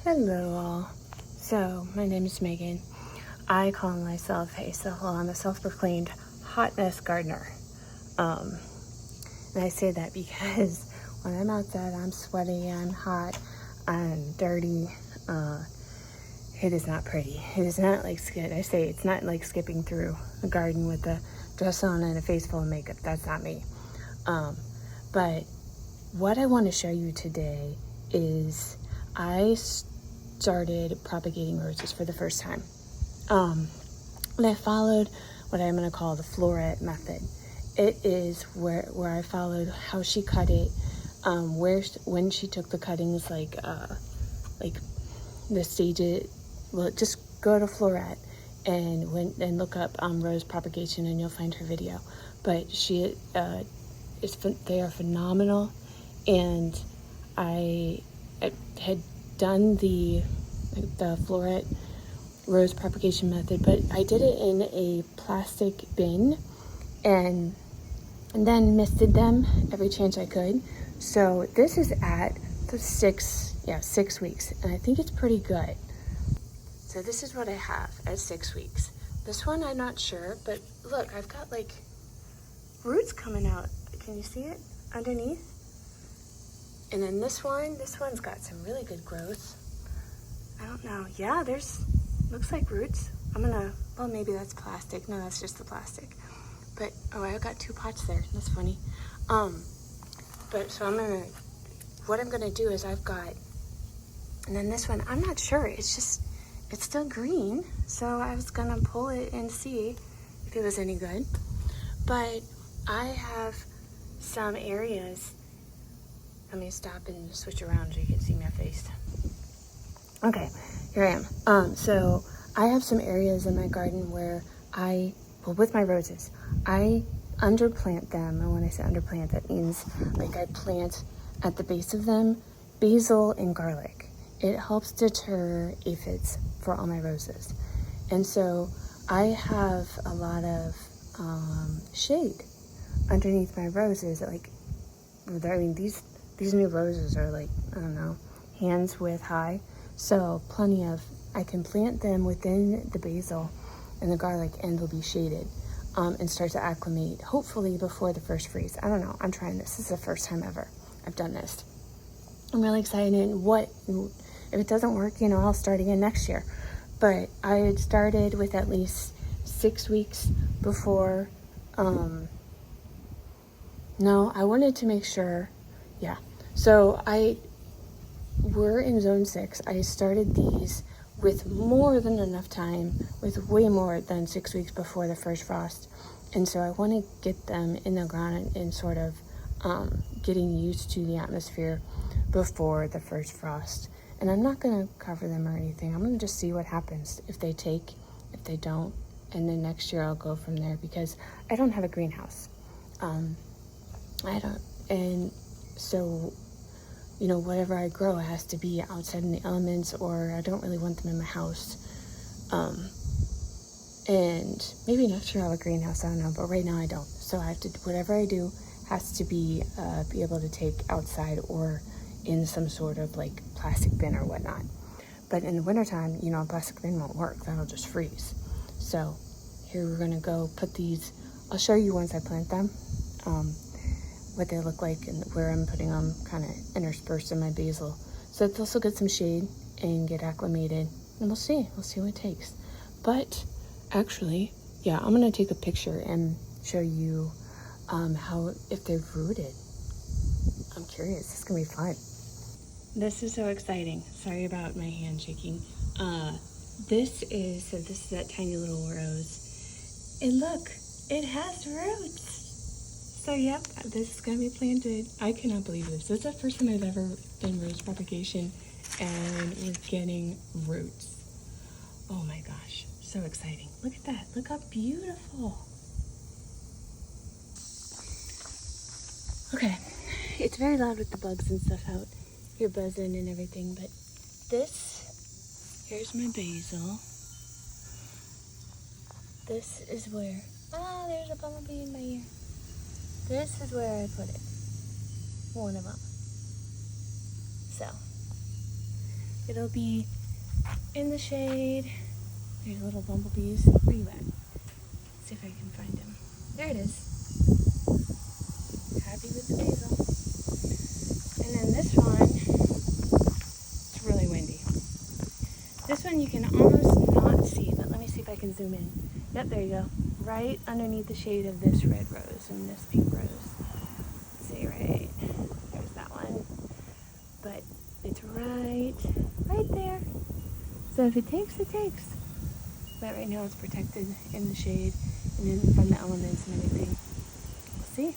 Hello all. So, my name is Megan. I call myself I'm a self-proclaimed hotness gardener. Um, and I say that because when I'm outside, I'm sweaty, I'm hot, I'm dirty. It is not pretty. It is not like I say it's not like skipping through a garden with a dress on and a face full of makeup. That's not me. But what I want to show you today is I started propagating roses for the first time. And I followed what I'm going to call the Floret method. It is where I followed how she cut it, when she took the cuttings, like the stages. Well, just go to Floret and look up rose propagation, and you'll find her video. But they are phenomenal, and I had done the Floret rose propagation method, but I did it in a plastic bin and then misted them every chance I could. So this is at the 6 weeks, and I think it's pretty good. So this is what I have at 6 weeks. This one I'm not sure, but look, I've got like roots coming out. Can you see it underneath? And then this one's got some really good growth. I don't know. Yeah, looks like roots. Well, maybe that's plastic. No, that's just the plastic. But, I've got 2 pots there. That's funny. What I'm gonna do is and then this one, I'm not sure. It's still green. So I was gonna pull it and see if it was any good. But I have some areas. Let me stop and switch around so you can see my face. Okay, here I am. So I have some areas in my garden where with my roses, I underplant them. And when I say underplant, that means like I plant at the base of them basil and garlic. It helps deter aphids for all my roses. And so I have a lot of shade underneath my roses. These new roses are like, I don't know, hands width high. So I can plant them within the basil and the garlic, and they'll be shaded and start to acclimate, hopefully before the first freeze. I don't know. I'm trying this. This is the first time ever I've done this. I'm really excited. And if it doesn't work, I'll start again next year. But I had started with at least 6 weeks before. No, I wanted to make sure. Yeah. So we're in zone 6. I started these with more than enough time, with way more than 6 weeks before the first frost. And so I want to get them in the ground and sort of getting used to the atmosphere before the first frost. And I'm not going to cover them or anything. I'm going to just see what happens, if they don't. And then next year I'll go from there, because I don't have a greenhouse. And so, whatever I grow has to be outside in the elements, or I don't really want them in my house. And maybe next year I'll have a greenhouse, I don't know, but right now I don't. So whatever I do has to be able to take outside or in some sort of like plastic bin or whatnot. But in the wintertime, a plastic bin won't work. That'll just freeze. So here we're gonna go put these. I'll show you once I plant them, what they look like and where I'm putting them kind of interspersed in my basil. So they'll still get some shade and get acclimated, and we'll see what it takes. But actually, yeah, I'm gonna take a picture and show you if they've rooted. I'm curious. It's gonna be fun. This is so exciting. Sorry about my hand shaking. This is that tiny little rose. And look, it has roots. So yep, this is gonna be planted. I cannot believe this. This is the first time I've ever done rose propagation, and we're getting roots. Oh my gosh, so exciting. Look at that, look how beautiful. Okay, it's very loud with the bugs and stuff out here buzzing and everything, but here's my basil. This is where, there's a bumblebee in my ear. This is where I put it. One of them. So, it'll be in the shade. There's little bumblebees. Where you at? Let's see if I can find him. There it is. Happy with the basil. And then this one, it's really windy. This one you can almost not see, but let me see if I can zoom in. Yep, there you go. Right underneath the shade of this red rose and this pink rose. Let's see, right? There's that one. But it's right there. So if it takes, it takes. But right now it's protected in the shade and then from the elements and everything. We'll see.